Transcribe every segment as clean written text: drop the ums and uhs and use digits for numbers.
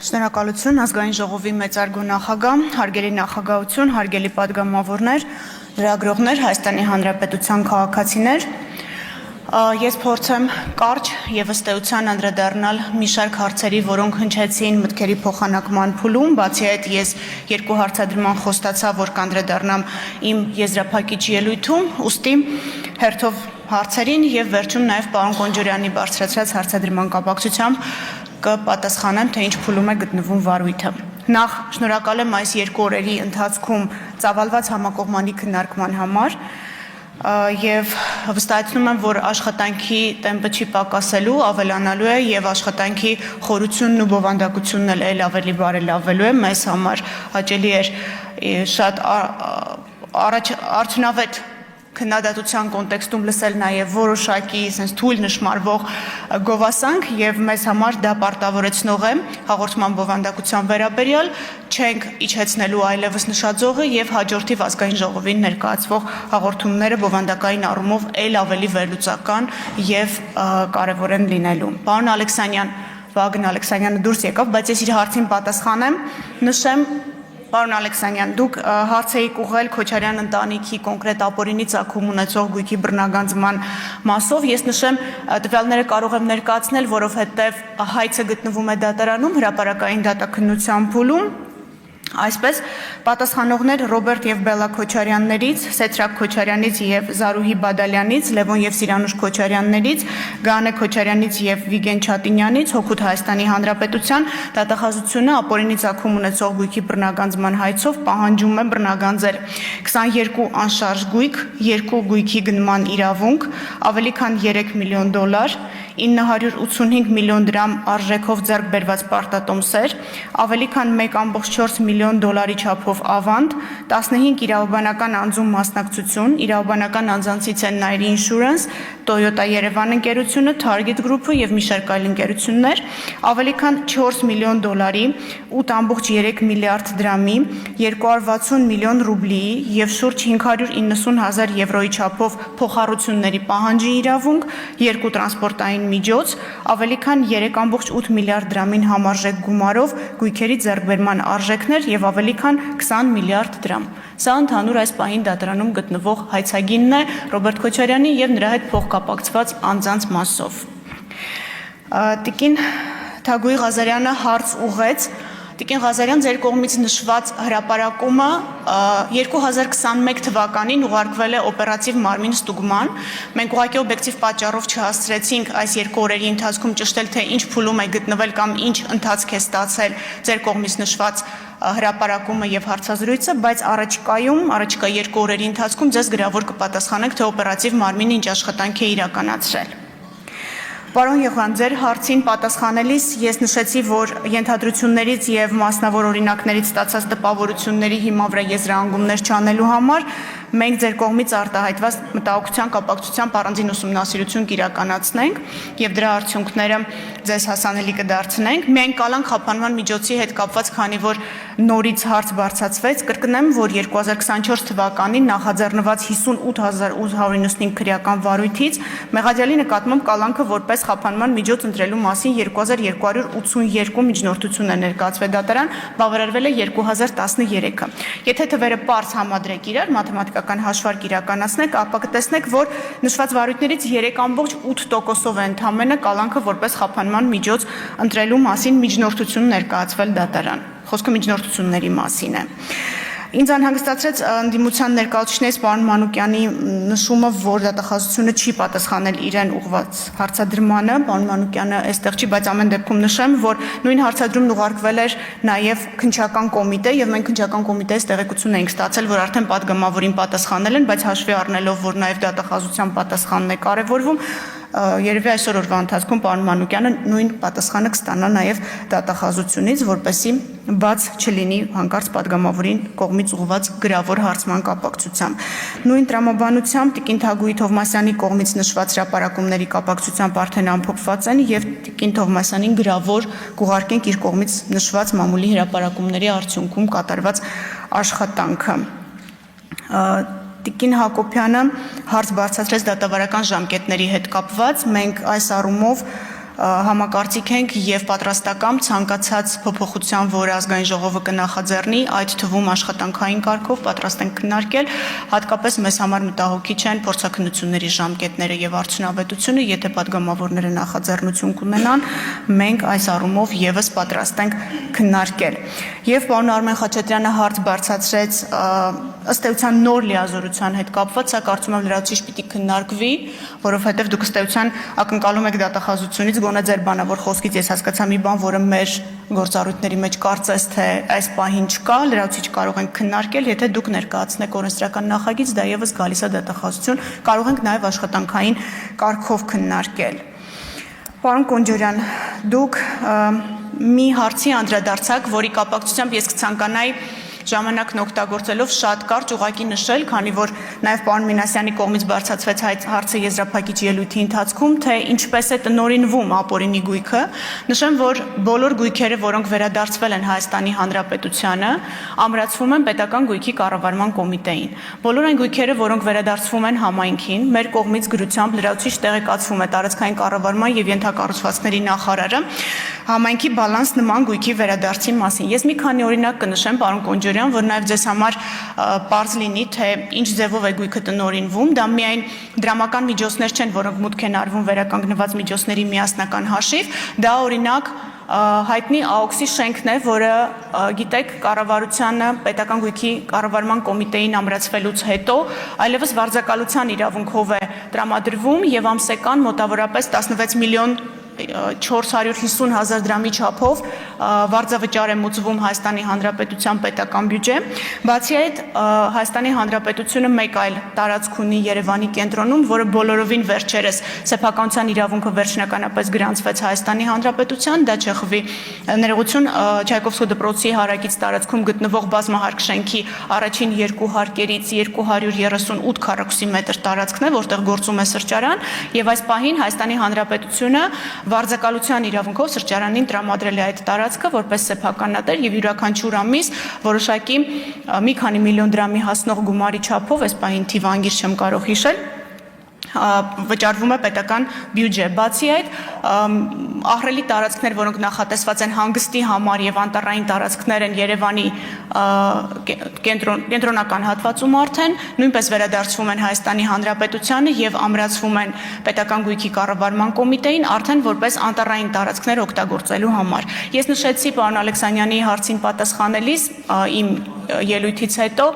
Շնորհակալություն ազգային ժողովի մեծարգո նախագահ, հարգելի նախագահություն, հարգելի պատգամավորներ, լրագրողներ, Հայաստանի Հանրապետության քաղաքացիներ, ես փորձեմ կարճ եւ ըստ էության անդրադառնալ մի շարք հարցերի, որոնք հնչեցին մտքերի փոխանակման փուլում, բացի այդ ես երկու հարցադրման խոստացա, որ կանդրադառնամ իմ եզրափակիչ ելույթում, ուստի հերթով հարցերին եւ վերջում նաեւ պարոն Կոնջորյանի բարձրացրած հարցադրման կապակցությամբ կպատասխանեմ, թե ինչ փուլում է գտնվում վարույթը։ Նախ շնորհակալ եմ այս երկու օրերի ընթացքում ծավալված համակողմանի քննարկման համար եւ վստահեցնում եմ, որ աշխատանքի տեմպը չի պակասելու, ավելանալու է եւ աշխատանքի խորությունն ու բովանդակությունն էլ ավելի բարելավելու է։ Մեզ համար հաճելի էր շատ արդյունավետ քննադատության կոնտեքստում լսել նաև որոշակի թույլ նշмарվող գովասանք եւ մեզ համար դա պարտավորեցնող է հաղորդման բովանդակության վերաբերյալ չենք իջեցնելու այլևս նշաձողը եւ հաջորդիվ ազգային ժողովին ներկայացվող հաղորդումները բովանդակային առումով ել ավելի վերլուծական եւ կարեւոր են լինելու։ Պարոն Ալեքսանյան, Վագն Ալեքսանյանը դուրս եկավ, բայց ես իր հարցին պատասխանեմ, նշեմ Պարոն Ալեքսանյան, դուք հարց եք ուղղել Քոչարյան ընտանիքի կոնկրետ ապօրինի ծագում ունեցող գույքի բռնագանձման մասով, ես նշեմ տվյալները կարող եմ ներկայացնել, որովհետև հայցը գտնվում է դատարանում, հրապարակային դատաքննության փուլում, այսպես պատասխանողներ Ռոբերտ եւ Բելա Քոչարյաններից, Սեթրակ Քոչարյանից եւ Զարուհի Բադալյանից, Լևոն եւ Սիրանուշ Քոչարյաններից, Գանե Քոչարյանից եւ Վիգեն Չատինյանից, Հօգուտ Հայաստանի Հանրապետության դատախազությունը ապօրինի ծագում ունեցող գույքի բռնագանձման հայցով պահանջում է բռնագանձել 22 անշարժ գույք, 2 գույքի գնման իրավունք, ավելի քան $3 միլիոն, 985 միլիոն դրամ արժեքով ձեռք բերված պարտատոմսեր, ավելի քան $1.4 միլիոն չափով ավանդ, 15 իրավաբանական անձում մասնակցություն, իրավաբանական անձանցից են Nairi Insurance, Toyota Երևան ընկերությունը, Target Group-ը եւ մի շարք այլ ընկերություններ, ավելի քան $4 միլիոն, 8.3 միլիարդ դրամի, 260 միլիոն ռուբլիի եւ շուրջ 590,000 եվրոյի չափով փոխառությունների պահանջի իրավունք, 2 տրանսպորտային միջոց, ավելի քան 3.8 միլիարդ դրամին համարժեք գումարով գույքերի ձեռքբերման արժեքներ եւ ավելի քան 20 միլիարդ դրամ։ Սա ընդհանուր այս պահին դատարանում գտնվող հայցագինն է Ռոբերտ Քոչարյանի եւ նրա հետ փոխկապակցված անձանց մասով։ Տիկին Թագուհի Ղազարյանը հարց ուղղեց Տիկին Ղազարյան, ձեր կողմից նշված հրապարակումը 2021 թվականին ուղարկվել է օպերատիվ մարմին ստուգման։ Մենք ուղղակի օբյեկտիվ պատճառով չհասցրեցինք այս երկու օրերի ընթացքում ճշտել, թե ինչ փուլում է գտնվել կամ ինչ ընթացք է ստացել ձեր կողմից նշված հրապարակումը եւ հարցազրույցը, բայց առաջիկա երկու օրերի ընթացքում ձեզ գրավոր կպատասխանենք, թե օպերատիվ մարմինը ինչ աշխատանք է իրականացրել։ Պարոն Եղան, ձեր հարցին պատասխանելիս ես նշեցի, որ ենթադրություններից եւ մասնավոր օրինակներից ստացած տպավորությունների հիման վրա եզրահանգումներ չանելու համար մենք ձեր կողմից արտահայտված մտահոգության կապակցությամբ առանձին ուսումնասիրություն կիրականացնենք եւ դրա արդյունքները ձեզ հասանելի կդարձնենք։ Միայն կալանք խափանման միջոցի հետ կապված, քանի որ նորից հարց բարձրացվեց, կրկնեմ, որ 2024 թվականին նախաձեռնված 58895 քրեական վարույթից մեղադրյալի նկատմամբ կալանքը որպես խափանման միջոց ընտրելու մասին 2282 միջնորդություն է ներկայացվել դատարան, բավարարվել է 2013-ը։ Եթե թվերը պարզ համադրեք իրար, մաթեմատիկական հաշվարկ իրականացնեք, ապա կտեսնեք, որ նշված վարույթներից 3.8%-ով է ընդամենը կալանքը որպես խափանման միջոց ընտրելու մասին միջնորդություն ներկայացվել դատարան։ Խոսքը միջնորդությունների մասին է։ Ինձ անհանգստացրեց ընդդիմության ներկայացուցիչներից պարոն Մանուկյանի նշումը, որ դատախազությունը չի պատասխանել իրեն ուղղված հարցադրմանը, պարոն Մանուկյանը այստեղ չի, բայց ամեն դեպքում նշեմ, որ նույն հարցադրումն ուղարկվել էր նաև քննչական կոմիտե եւ մենք քննչական կոմիտեից տեղեկություն էինք ստացել, որ արդեն պատգամավորին պատասխանել են, բայց հաշվի առնելով, որ նաև դատախազության պատասխանն է կարևորվում, երևի այսօր օրվա ընթացքում պարոն Մանուկյանը նույն պատասխանը կստանա նաև դատախազությունից, որպեսզի բաց չլինի հանկարծ պատգամավորին կողմից ուղղված գրավոր հարցման կապակցությամբ։ Նույն տրամաբանությամբ Տիկին Թագուհի Թովմասյանի կողմից նշված հրապարակումների կապակցությամբ արդեն ամփոփված են եւ Տիկին Թովմասյանին գրավոր կուղարկենք իր կողմից նշված մամուլի հրապարակումների արդյունքում կատարված աշխատանքը։ Տիկին Հակոբյանը հարց բարձրացրեց դատավարական ժամկետների հետ կապված, մենք այս առումով համակարծիք ենք եւ պատրաստակամ ցանկացած փոփոխության, որը ազգային ժողովը կնախաձեռնի, այդ թվում աշխատանքային կարգով պատրաստ ենք քննարկել, հատկապես մեզ համար մտահոգիչ են փորձաքննությունների ժամկետները եւ արդյունավետությունը, եթե падգամավորները նախաձեռնություն կունենան, մենք այս առումով եւս պատրաստ ենք քննարկել։ Եվ պարոն Արմեն Խաչատրյանը հարց բարձրացրեց ըստ էության նոր լիազորության հետ կապված, սա կարծում եմ լրացուցիչ պիտի քննարկվի, որովհետև դուք ըստ էության ակնկալում եք դատախազությունից, գոնե ձեր բանավոր խոսքից ես հասկացա մի բան, որը մեր գործառույթների մեջ կարծես թե այս պահին չկա, լրացուցիչ կարող ենք քննարկել, եթե դուք ներկայացնեք օրենսդրական նախագիծ, դա եւս գալիս է դատախազություն, կարող ենք նաեւ աշխատանքային կարգով քննարկել։ Պարոն Կոնջորյան, դուք մի հարցի անդրադարձակ, որի կապակցությամբ ես կցանկանայի ժամանակն օգտագործելով շատ կարճ ուղղակի նշել, քանի որ նաև պարոն Մինասյանի կողմից բարձրացվեց հարցը եզրափակիչ ելույթի ընթացքում, թե ինչպես է տնօրինվում ապօրինի գույքը, նշեմ, որ բոլոր գույքերը, որոնք վերադարձվել են Հայաստանի Հանրապետությանը, ամրացվում են պետական գույքի կառավարման կոմիտեին։ Բոլոր այն գույքերը, որոնք վերադարձվում են համայնքին, մեր կողմից գրությամբ լրացուցիչ տեղեկացվում է տարածքային կառավարման եւ ենթակառուցվածքների նախարարը համայնքի բալանս նման գույքի վերադարձի մասին։ Ես մի քանի օրինակ կնշեմ, պարոն Կոնջորյան, որ նաև ձեզ համար պարզ լինի, թե ինչ ձևով է գույքը տնօրինվում, դա միայն դրամական միջոցներ չեն, որոնք մուտք են արվում վերականգնված միջոցների միասնական հաշիվ, դա օրինակ հայտնի AOX-ի շենքն է, որը գիտեք կառավարությանը պետական գույքի կառավարման կոմիտեին ամրացվելուց հետո այլևս վարձակալության իրավունքով է տրամադրվում եւ ամսական մոտավորապես 16 միլիոն 450 հազար դրամի չափով վարձավճար է մուծվում Հայաստանի Հանրապետության պետական բյուջե։ Բացի այդ, Հայաստանի Հանրապետությունը մեկ այլ տարածք ունի Երևանի կենտրոնում, որը բոլորովին վերջերս սեփականության իրավունքը վերջնականապես գրանցվեց Հայաստանի Հանրապետության, դա Չեխովի ներողություն Չայկովսկու դպրոցի հարակից տարածքում գտնվող բազմահարկ շենքի առաջին երկու հարկերից 238 քառակուսի մետր տարածքն է, որտեղ գործում է սրճարան, եւ այս պահին Հայաստանի Հանրապետությունը վարձակալության իրավունքով սրճարանին տրամադրել է այդ տարածքը որպես սեփականատեր եւ յուրաքանչյուր ամիս որոշակի մի քանի միլիոն դրամի հասնող գումարի չափով, այս պահին թիվը անգիր չեմ կարող հիշել, վճարվում է պետական բյուջե։ Բացի այդ, ահռելի տարածքներ, որոնք նախատեսված են հանգստի համար եւ անտառային տարածքներ են Երևանի կենտրոնական հատվածում արդեն, նույնպես վերադարձվում են Հայաստանի Հանրապետությանը եւ ամրացվում են պետական գույքի կառավարման կոմիտեին արդեն որպես անտառային տարածքներ օգտագործելու համար։ Ես նշեցի պարոն Ալեքսանյանի հարցին պատասխանելիս իմ ելույթից հետո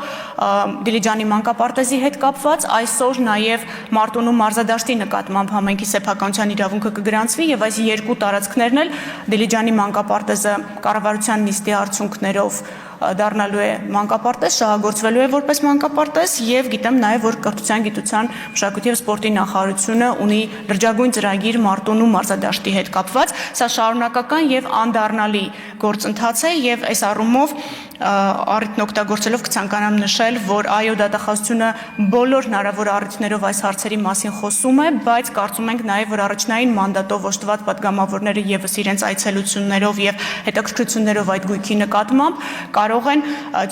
Դիլիջանի մանկապարտեզի հետ կապված այսօր նաև Մարտունու մարզադաշտի նկատմամբ համայնքի սեփականության իրավունքը կգրանցվի եւ այս երկու տարածքներն էլ Դիլիջանի մանկապարտեզը կառավարության նիստի արդյունքներով դառնալու է մանկապարտեզ, շահագործվելու է որպես մանկապարտեզ եւ գիտեմ նաեւ որ կրթության, գիտության, մշակույթի եւ սպորտի նախարարությունը ունի լրջագույն ծրագիր Մարտունու մարզադաշտի հետ կապված, սա շարունակական եւ անդառնալի գործընթաց է եւ այս առումով առիթն օգտագործելով կցանկանամ նշել, որ այո դատախազությունը բոլոր հնարավոր առիթներով այս հարցերի մասին խոսում է, բայց կարծում ենք նաեւ որ առաջնային մանդատով օժտված падգամավորները եւս իրենց այցելություններով եւ հետաքրքրություններով այդ գույքի նկատմամբ կարող են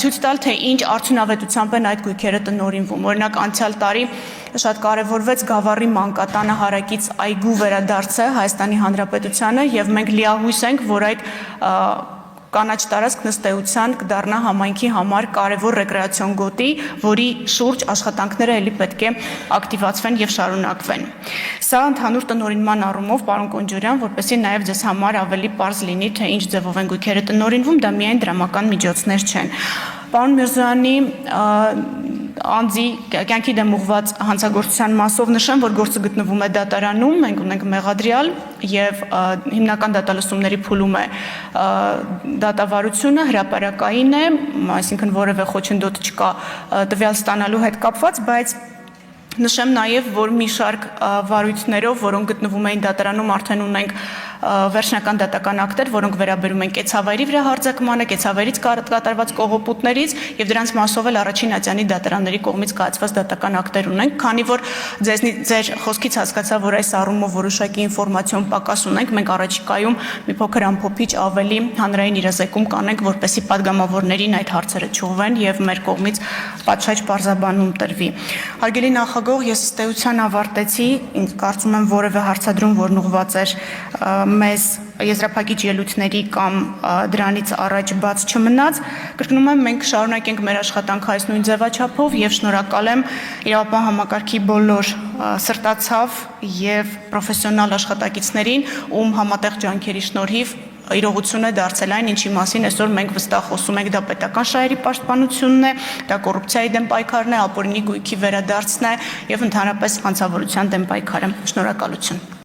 ցույց տալ, թե ինչ արդյունավետությամբ են այդ գույքերը տնօրինվում։ Օրինակ անցյալ տարի շատ կարևորվեց Գավառի մանկատանը հարակից այգու վերադարձը Հայաստանի Հանրապետությանը եւ մենք լիահույս ենք, որ այդ կանաչ տարածքն ըստ էության կդառնա համայնքի համար կարևոր ռեկրեացիոն գոտի, որի շուրջ աշխատանքները ելի պետք է ակտիվացվեն եւ շարունակվեն։ Սա ընդհանուր տնօրինման առումով, պարոն Կոնջորյան, որպեսզի նաեւ ձեզ համար ավելի պարզ լինի, թե ինչ ձևով են գույքերը տնօրինվում, դա միայն դրամական միջոցներ չեն։ Պարոն Միրզոյանի անձի կյանքի դեմ ուղղված հանցագործության մասով նշեմ, որ գործը գտնվում է դատարանում, մենք ունենք մեղադրյալ եւ հիմնական դատալսումների փուլում է դատավարությունը, հրապարակային է, այսինքն որևէ խոչընդոտ չկա տվյալ ստանալու հետ կապված, բայց նշեմ նաև, որ մի շարք վարույթներով, որոնք գտնվում էին դատարանում, արդեն ունենք վերջնական դատական ակտեր, որոնք վերաբերում են կեցավայրի վրա հարձակմանը, կեցավայրից կատարված կողոպուտներից եւ դրանց մասով էլ առաջին ատյանի դատարանների կողմից կայացված դատական ակտեր ունենք, քանի որ ձեր խոսքից հասկացա, որ այս առումով որոշակի ինֆորմացիոն պակաս ունենք, մենք առաջիկայում մի փոքր ամփոփիչ ավելի հանրային իրազեկում կանենք, որպեսզի падգամավորներին այդ հարցերը չուղվեն եւ մեր կողմից պատշաճ պարզաբանում տրվի։ Հարգելի նախագահ, ես ըստ էության ավարտեցի, ինձ կարծում եմ որևէ հարցադրում, որն ուղղված էր մեզ եզրափակիչ ելույթների կամ դրանից առաջ բաց չմնաց, կրկնում եմ, մենք շարունակենք մեր աշխատանքը այս նույն ձևաչափով եւ շնորհակալ եմ իրավապահ համակարգի բոլոր սրտացավ եւ պրոֆեսիոնալ աշխատակիցներին, ում համատեղ ջանքերի շնորհիվ իրողություն է դարձել այն, ինչի մասին այսօր մենք վստահ խոսում ենք, դա պետական շահերի պաշտպանությունն է, դա կոռուպցիայի դեմ պայքարն է, ապօրինի գույքի վերադարձն է եւ ընդհանրապես հանցավորության դեմ պայքարը։ Շնորհակալություն։